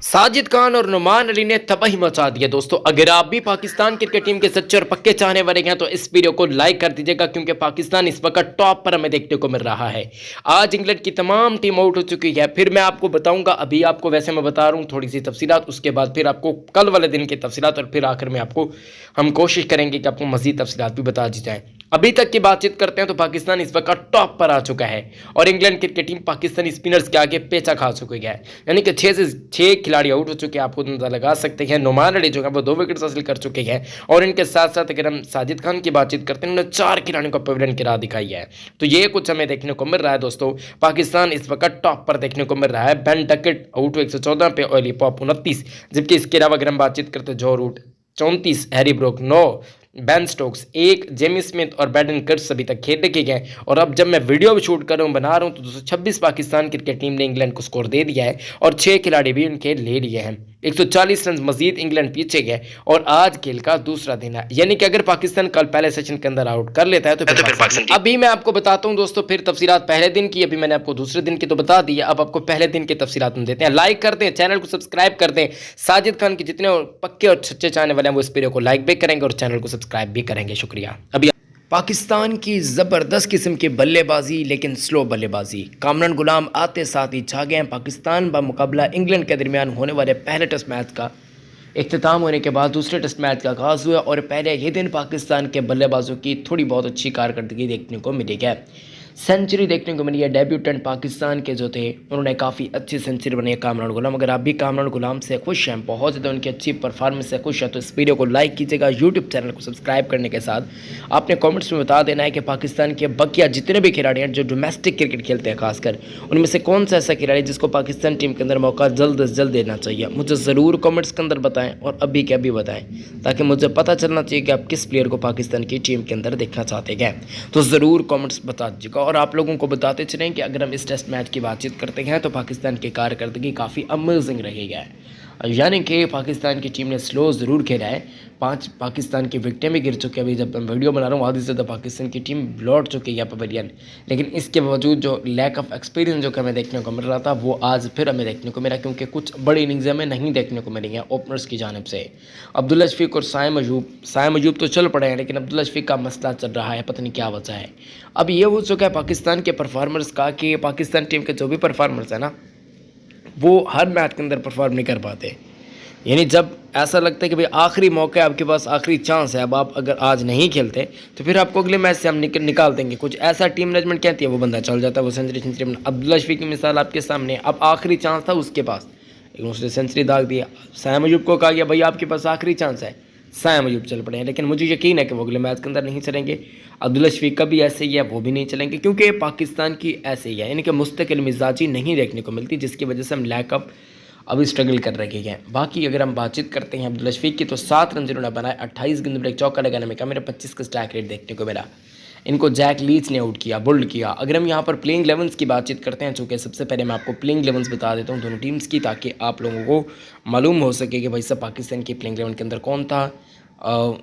साजिद खान और नुमान अली ने तबाही मचा दिया। दोस्तों, अगर आप भी पाकिस्तान क्रिकेट टीम के सच्चे और पक्के चाहने वाले हैं तो इस वीडियो को लाइक कर दीजिएगा, क्योंकि पाकिस्तान इस वक्त टॉप पर हमें देखने को मिल रहा है। आज इंग्लैंड की तमाम टीम आउट हो चुकी है। फिर मैं आपको बताऊंगा, अभी आपको वैसे मैं बता रहा हूं थोड़ी सी तफसीलात, उसके बाद फिर आपको कल वाले दिन की तफसीलात, और फिर आखिर में आपको हम कोशिश करेंगे कि आपको मजीद तफसीलात भी बता दी जाए। अभी तक की बातचीत करते हैं तो पाकिस्तान इस वक्त टॉप पर आ चुका है और England cricket team Pakistani spinners के आगे पेचा खा चुकी है। यानी कि 6 से 6 खिलाड़ी आउट हो चुके हैं। आपको अंदाजा लगा सकते हैं। नुमान अली जो है वो 2 विकेट हासिल कर चुके हैं और इनके साथ साथ अगर हम साजिद खान की बातचीत करते हैं, उन्होंने 4 खिलाड़ियों को पवेलियन की राह दिखाई है। तो ये कुछ हमें देखने को मिल रहा है। दोस्तों, पाकिस्तान इस वक्त टॉप पर देखने को मिल रहा है। बेन डकेट आउट हुए 114 पे, ऑली पॉप 29, जबकि इसके अलावा अगर हम बातचीत करते हैं Joe Root 34, Harry Brook 9, Ben Stokes 1, Jamie Smith और बैडन कर्ट्स अभी तक खेल रखे गए। और अब जब मैं वीडियो भी शूट कर रहा हूँ, बना रहा हूँ, तो 226 पाकिस्तान क्रिकेट टीम ने इंग्लैंड को स्कोर दे दिया है और 6 खिलाड़ी भी उनके ले लिए हैं। 140 रन मजीद इंग्लैंड पीछे गए और आज खेल का दूसरा दिन है। यानी कि अगर पाकिस्तान कल पहले सेशन के अंदर आउट कर लेता है तो फिर पाकिस्तान अभी मैं आपको बताता हूं दोस्तों फिर तफसीलात पहले दिन की। अभी मैंने आपको दूसरे दिन की तो बता दी है, अब आपको पहले दिन की तफसीलात हम देते हैं। लाइक कर दें, चैनल को सब्सक्राइब कर दें। साजिद खान के जितने पक्के और सच्चे चाहने वाले हैं वो इस वीडियो को लाइक भी करेंगे और चैनल को सब्सक्राइब भी करेंगे। शुक्रिया। अभी पाकिस्तान की ज़बरदस्त किस्म की बल्लेबाजी, लेकिन स्लो बल्लेबाजी। कामरान गुलाम आते साथ ही छा गए हैं। पाकिस्तान ब मुकाबला इंग्लैंड के दरमियान होने वाले पहले टेस्ट मैच का इख्तिताम होने के बाद दूसरे टेस्ट मैच का आगाज़ हुआ और पहले ही दिन पाकिस्तान के बल्लेबाजों की थोड़ी बहुत अच्छी कारकर्दगी देखने को मिली है। सेंचुरी देखने को मिली है। डेब्यूटेंट पाकिस्तान के जो थे उन्होंने काफ़ी अच्छी सेंचुरी बनाई है। कामरान गुलाम, अगर आप भी कामरान गुलाम से खुश हैं, बहुत ज़्यादा उनकी अच्छी परफॉर्मेंस से खुश हैं, तो इस वीडियो को लाइक कीजिएगा। यूट्यूब चैनल को सब्सक्राइब करने के साथ आपने कमेंट्स में बता देना है कि पाकिस्तान के बकिया जितने भी खिलाड़ी हैं जो डोमेस्टिक क्रिकेट खेलते हैं खासकर, उनमें से कौन सा ऐसा खिलाड़ी जिसको पाकिस्तान टीम के अंदर मौका जल्द से जल्द देना चाहिए। मुझे ज़रूर कमेंट्स के अंदर बताएं और अभी के अभी बताएं, ताकि मुझे पता चलना चाहिए कि आप किस प्लेयर को पाकिस्तान की टीम के अंदर देखना चाहते हैं। तो ज़रूर कमेंट्स बता दीजिएगा। और आप लोगों को बताते चलें कि अगर हम इस टेस्ट मैच की बातचीत करते हैं तो पाकिस्तान की कारकर्दगी काफ़ी अमेजिंग रही है। यानी कि पाकिस्तान की टीम ने स्लो ज़रूर खेला है। 5 पाकिस्तान की विकेटें भी गिर चुकी हैं। अभी जब मैं वीडियो बना रहा हूँ आधी से ज़्यादा पाकिस्तान की टीम लौट चुकी है पवेलियन, लेकिन इसके बावजूद जो लैक ऑफ एक्सपीरियंस जो हमें देखने को मिल रहा था वो आज फिर हमें देखने को मिला, क्योंकि कुछ बड़ी इनिंग्स हमें नहीं देखने को मिली हैं ओपनर्स की जानिब से। अब्दुल्ला शफीक और साइम अयूब तो चल पड़े हैं, लेकिन अब्दुल्ला शफीक का मसला चल रहा है, पता नहीं क्या वजह है। अब ये हो चुका है पाकिस्तान के परफॉर्मर्स का कि पाकिस्तान टीम के जो भी परफॉर्मर्स है ना, वो हर मैच के अंदर परफॉर्म नहीं कर पाते। यानी जब ऐसा लगता है कि भाई आखिरी मौका है, आपके पास आखिरी चांस है, अब आप अगर आज नहीं खेलते तो फिर आपको अगले मैच से हम निकाल देंगे, कुछ ऐसा टीम मैनेजमेंट कहती है, वो बंदा चल जाता है, वो सेंचुरी। अब्दुल्ला शफीक की मिसाल आपके सामने, अब आखिरी चांस था उसके पास, लेकिन उसने सेंचुरी दाग दिया। साइम अयूब को कहा गया भाई आपके पास आखिरी चांस है, साइम अयूब चल पड़े हैं, लेकिन मुझे यकीन है कि वो अगले मैच के अंदर नहीं चलेंगे। अब्दुल्ला शफीक का भी ऐसे ही है, वो भी नहीं चलेंगे, क्योंकि पाकिस्तान की ऐसे ही है, यानी कि मुस्तकिल मिजाजी नहीं देखने को मिलती, जिसकी वजह से हम लैकअप अभी स्ट्रगल कर रहे हैं। बाकी अगर हम बातचीत करते हैं अब्दुल्ला शफीक की, तो 7 रन जिन्होंने बनाए, 28 गेंद पर एक चौका लगाने में कहा, मेरा 25 का स्ट्राइक रेट देखने को मिला। इनको जैक लीच ने आउट किया, बोल्ड किया। अगर हम यहाँ पर प्लेइंग 11 की बातचीत करते हैं, चूँकि सबसे पहले मैं आपको प्लेइंग 11 बता देता हूँ दोनों टीम्स की, ताकि आप लोगों को मालूम हो सके कि भाई सब पाकिस्तान की प्लेइंग 11 के अंदर कौन था,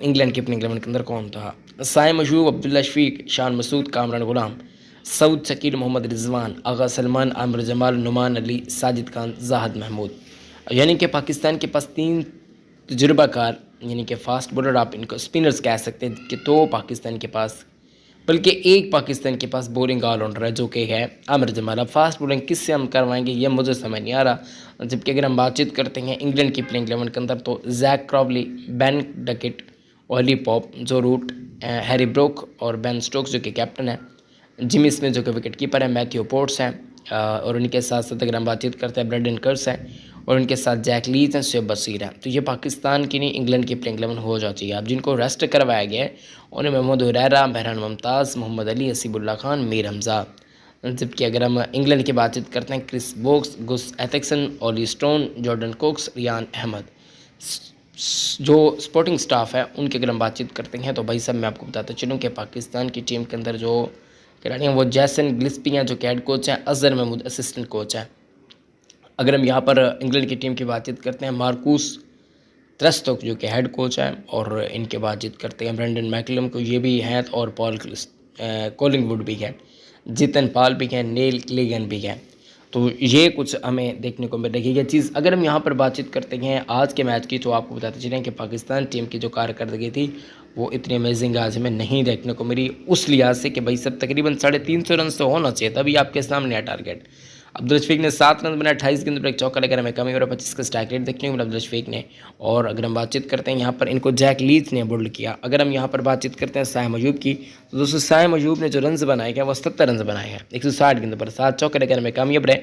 इंग्लैंड की प्लेइंग 11 के अंदर कौन था। साइम अयूब, अब्दुल्ला शफीक, शान मसूद, कामरान गुलाम, सऊद शकील, मोहम्मद रिजवान, आगा सलमान, आमिर जमाल, नुमान अली, साजिद खान, जाहिद महमूद। यानी कि पाकिस्तान के पास 3 तजुर्बाकार यानी कि फास्ट बॉलर, आप इनको स्पिनर्स कह सकते हैं, कि 2 पाकिस्तान के पास, बल्कि 1 पाकिस्तान के पास बॉलिंग ऑलराउंडर है जो कि है आमिर जमाल। अब फास्ट बॉलिंग किससे हम करवाएंगे ये मुझे समझ नहीं आ रहा। जबकि अगर हम बातचीत करते हैं इंग्लैंड की प्लेइंग 11 के अंदर, तो Jack Crawley, Ben Duckett, Ollie Pope, Joe Root, Harry Brook और बेन स्टोक्स जो कि कैप्टन है, जिमी स्मिथ जो कि विकेट कीपर है, मैथ्यू पोर्ट्स हैं, और उनके साथ साथ अगर हम बातचीत करते हैं ब्रेडन कर्ट्स हैं, और उनके साथ जैक लीच हैं, शुएब बशीर हैं। तो ये पाकिस्तान की नहीं इंग्लैंड की प्लेइंग 11 हो जाती है। अब जिनको रेस्ट करवाया गया है उन्हें मोहम्मद हुरैरा, बहरान मुमताज़, मोहम्मद अली, हसीबुल्ला खान, मीर हमज़ा। जबकि अगर हम इंग्लैंड की बातचीत करते हैं, Chris Woakes, Gus Atkinson, Olly Stone, Jordan Cox, Rehan Ahmed. जो स्पोर्टिंग स्टाफ है उनकी अगर हम बातचीत करते हैं, तो भाई साहब मैं आपको बताता चलूँ कि पाकिस्तान की टीम के अंदर जो खिलाड़ी हैं वो जैसन गिल्स्पी हैं जो कि हेड कोच हैं, अजहर महमूद असिस्टेंट कोच हैं। अगर हम यहाँ पर इंग्लैंड की टीम की बातचीत करते हैं, मार्कूस त्रस्तोक जो कि हेड कोच है, और इनके बातचीत करते हैं ब्रेंडन मैकलम को, ये भी हैं, और पॉल कॉलिंगवुड भी हैं, जितन पाल भी हैं, नील क्लिगन भी हैं। तो ये कुछ हमें देखने को मिल रही है ये चीज़। अगर हम यहाँ पर बातचीत करते हैं आज के मैच की, तो आपको बताते चलें कि पाकिस्तान टीम की जो कारकर्दगी थी वो इतनी अमेजिंग आज हमें नहीं देखने को मिली, उस लिहाज से कि भाई सब तकरीबन 350 रन से होना चाहिए, तभी आपके सामने है टारगेट। अब्दुल शफीक ने 7 रन बनाए, 28 गेंद पर एक चौका लेकर हमें कमी और 25 का स्ट्राइक रेट देखने को मिला अब्दुल शफीक ने। और अगर हम बातचीत करते हैं यहाँ पर इनको जैक लीच ने बोल्ड किया। अगर हम यहाँ पर बातचीत करते हैं साइम अयूब की, तो दोस्तों साइम अयूब ने जो रन बनाए हैं वो 70 रन बनाए हैं 160 गेंद पर, 7 चौके लेकर हमें कामयाब रहे।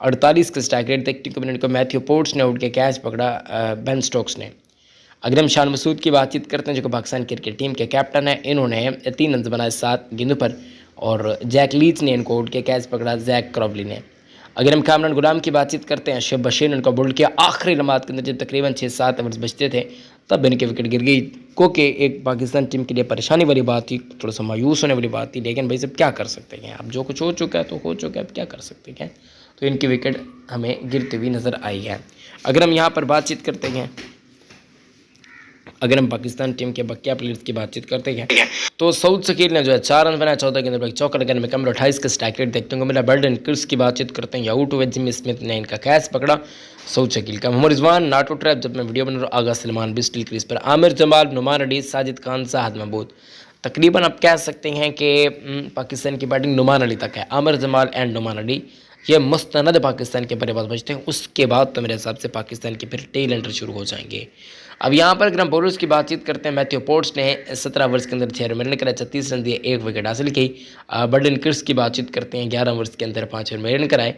48 का स्ट्राइक रेट देखने को मिला इनको। मैथ्यू पोर्ट्स ने उठ के कैच पकड़ा बेन स्टोक्स ने। अगर हम शान मसूद की बातचीत करते हैं जो कि पाकिस्तान क्रिकेट टीम के कैप्टन है, इन्होंने 3 रन बनाए 7 गेंदों पर और जैक लीच ने इनको उठ के कैच पकड़ा जैक क्रॉबली ने। अगर हम कामरान गुलाम की बातचीत करते हैं, शेब बशीर ने उनको बोल्ड किया आखिरी लम्हात के अंदर जब तकरीबन 6-7 ओवर्स बचते थे तब इनकी विकेट गिर गई, क्योंकि एक पाकिस्तान टीम के लिए परेशानी वाली बात थी, थोड़ा सा मायूस होने वाली बात थी। लेकिन भाई सब क्या कर सकते हैं, अब जो कुछ हो चुका है तो हो चुका है, अब क्या कर सकते हैं। तो इनकी विकेट हमें गिरती हुई नज़र आई है। अगर हम यहाँ पर बातचीत करते हैं, अगर हम पाकिस्तान टीम के बकिया प्लेयर्स की बातचीत करते हैं, तो सऊद शकील ने जो है 4 रन बनाए 14 गेंद पर एक चौका लगाने में कम 28 का स्ट्राइक रेट देखने को मिला। बर्डन किर्स की बातचीत करते हैं, आउट हुए जिमी स्मिथ ने इनका कैच पकड़ा सऊद शकील का। मोहम्मद रिजवान नाटो ट्रैप जब मैं वीडियो बना रहा हूँ, आगा सलमान भी स्टिल क्रीज पर, आमिर जमाल, नुमान अली, साजिद खान, साहद महमूद। तकरीबन आप कह सकते हैं कि पाकिस्तान की बैटिंग नुमान अली तक है। आमिर जमाल एंड नुमान अली ये मुस्तनद पाकिस्तान के बल्लेबाज बचते हैं, उसके बाद तो मेरे हिसाब से पाकिस्तान के फिर टेल एंडर शुरू हो जाएंगे। अब यहाँ पर अगर हम बॉलर्स की बातचीत करते हैं, मैथ्यू पोर्ट्स ने 17 ओवर्स के अंदर 6 रन मेहनत कराए, 36 रन दिए, 1 विकेट हासिल की। बर्डन किर्स की बातचीत करते हैं, 11 ओवर्स के अंदर 5 रन मेहनत कराए,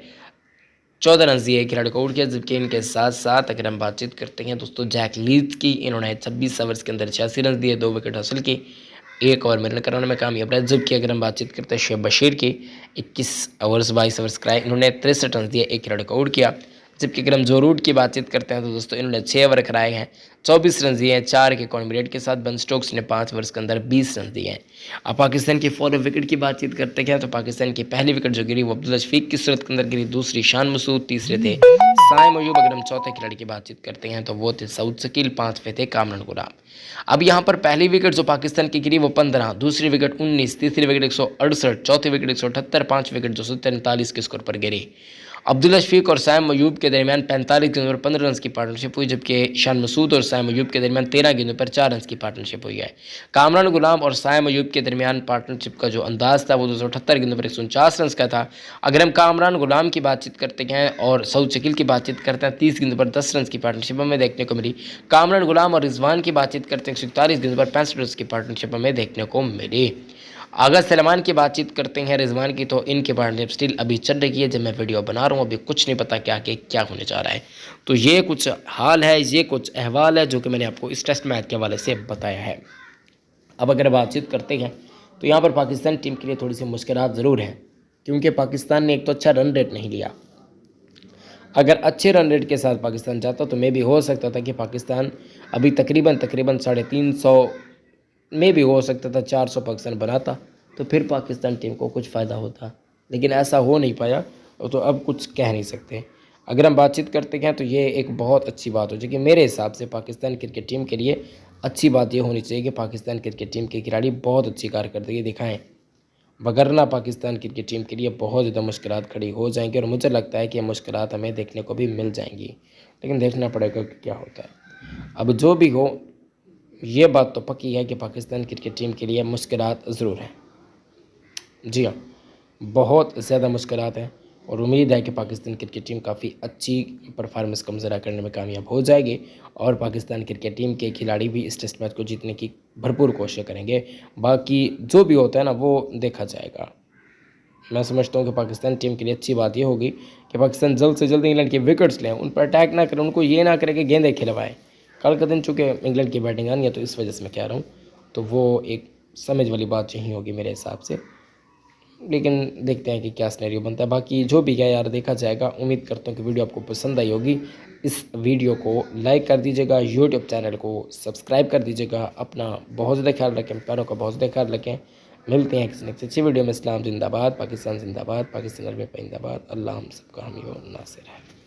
14 रन दिए, खिलाड़ी को आउट किया। जबकि इनके साथ साथ अगर हम बातचीत करते हैं दोस्तों जैक लीच की, इन्होंने 26 ओवर्स के अंदर 86 रन दिए, 2 विकेट हासिल की, 1 ओवर मेहनत कराने में कामयाब रहे। जबकि अगर हम बातचीत करते हैं शेब बशीर की, 21 ओवर्स 22 ओवर्स कराए, इन्होंने 63 रन दिए, 1 खिलाड़ी को आउट किया। जबकि अगर हम जो रूट की बातचीत करते हैं तो दोस्तों इन्होंने 6 ओवर कराए हैं, 24 रन दिए हैं, 4 के कॉन्बिनेट के साथ। बन स्टोक्स ने 5 ओवर्स के अंदर 20 रन दिए हैं। अब पाकिस्तान की फॉलो विकेट की बातचीत करते हैं तो पाकिस्तान की पहली विकेट जो गिरी वो अब्दुल शफीक की सूरत के अंदर गिरी, दूसरी शान मसूद, तीसरे थे साइम अयूब। अगर हम चौथे खिलाड़ी की बातचीत करते हैं तो वो थे सऊद शकील, 5वें थे कामरान गुलाम। अब यहाँ पर पहली विकेट जो पाकिस्तान की गिरी वो 15, दूसरी विकेट 19, तीसरी विकेट 168, चौथी विकेट 178, 5 विकेट 243 के स्कोर पर गिरी। अब्दुल शफीक और साइम अयूब के दरमियान 45 गेंदों पर 15 रन की पार्टनरशिप हुई, जबकि शान मसूद और साइम अयूब के दरमियान 13 गेंदों पर 4 रन की पार्टनरशिप हुई है। कामरान गुलाम और साइम अयूब के दरमियान पार्टनरशिप का जो अंदाज था वो 278 गेंदों पर 149 रन का था। अगर हम कामरान गुलाम की बातचीत करते हैं और सऊद शकील की बातचीत करते हैं, 30 गेंदों पर 10 रन की पार्टनरशिप हमें देखने को मिली। कामरान गुलाम और रिजवान की बातचीत करते हैं, 141 गेंदों पर 65 रन की पार्टनरशिप हमें देखने को मिली। आगा सलमान की बातचीत करते हैं रिजवान की, तो इनके पार्टनरशिप स्टिल अभी चल रही है। जब मैं वीडियो बना रहा हूँ अभी कुछ नहीं पता कि आगे क्या होने जा रहा है। तो ये कुछ हाल है, ये कुछ अहवाल है जो कि मैंने आपको इस टेस्ट मैच के हवाले से बताया है। अब अगर बातचीत करते हैं तो यहाँ पर पाकिस्तान टीम के लिए थोड़ी सी मुश्किलात ज़रूर हैं, क्योंकि पाकिस्तान ने एक तो अच्छा रन रेट नहीं लिया। अगर अच्छे रन रेट के साथ पाकिस्तान जाता तो मे भी हो सकता था कि पाकिस्तान अभी तकरीबन 350 में भी हो सकता था 400 पाकिस्तान बनाता, तो फिर पाकिस्तान टीम को कुछ फ़ायदा होता। लेकिन ऐसा हो नहीं पाया, तो अब कुछ कह नहीं सकते। अगर हम बातचीत करते हैं तो ये एक बहुत अच्छी बात हो जाएगी मेरे हिसाब से पाकिस्तान क्रिकेट टीम के लिए। अच्छी बात ये होनी चाहिए कि पाकिस्तान क्रिकेट टीम के खिलाड़ी बहुत अच्छी कारकर्दगी दिखाएँ, वगरना पाकिस्तान क्रिकेट टीम के लिए बहुत ज़्यादा मुश्किलात खड़ी हो जाएंगी। और मुझे लगता है कि ये मुश्किलात हमें देखने को भी मिल जाएंगी, लेकिन देखना पड़ेगा कि क्या होता है। अब जो भी हो, ये बात तो पक्की है कि पाकिस्तान क्रिकेट टीम के लिए मुश्किलात ज़रूर हैं। जी हाँ, बहुत ज़्यादा मुश्किलात हैं और उम्मीद है कि पाकिस्तान क्रिकेट टीम काफ़ी अच्छी परफॉर्मेंस का मुज़ाहरा करने में कामयाब हो जाएगी और पाकिस्तान क्रिकेट टीम के खिलाड़ी भी इस टेस्ट मैच को जीतने की भरपूर कोशिश करेंगे। बाकी जो भी होता है ना वो देखा जाएगा। मैं समझता हूँ कि पाकिस्तान टीम के लिए अच्छी बात ये होगी कि पाकिस्तान जल्द से जल्द इंग्लैंड के विकेट्स लें, उन पर अटैक ना करें, उनको ये ना करें कि गेंदें खिलवाएं। कल का दिन चूँकि इंग्लैंड की बैटिंग आनी है तो इस वजह से मैं कह रहा हूँ, तो वो एक समझ वाली बात यही होगी मेरे हिसाब से। लेकिन देखते हैं कि क्या सिनेरियो बनता है। बाकी जो भी है यार देखा जाएगा। उम्मीद करता हूँ कि वीडियो आपको पसंद आई होगी। इस वीडियो को लाइक कर दीजिएगा, यूट्यूब चैनल को सब्सक्राइब कर दीजिएगा। अपना बहुत ज़्यादा ख्याल रखें, पैरों का बहुत ज़्यादा ख्याल रखें। मिलते हैं किसी नेक्स्ट अच्छी वीडियो में। इस्लाम जिंदाबाद, पाकिस्तान जिंदाबाद, पाकिस्तान में जिंदाबाद। अल्लाह हम सबका हामी व नासिर है।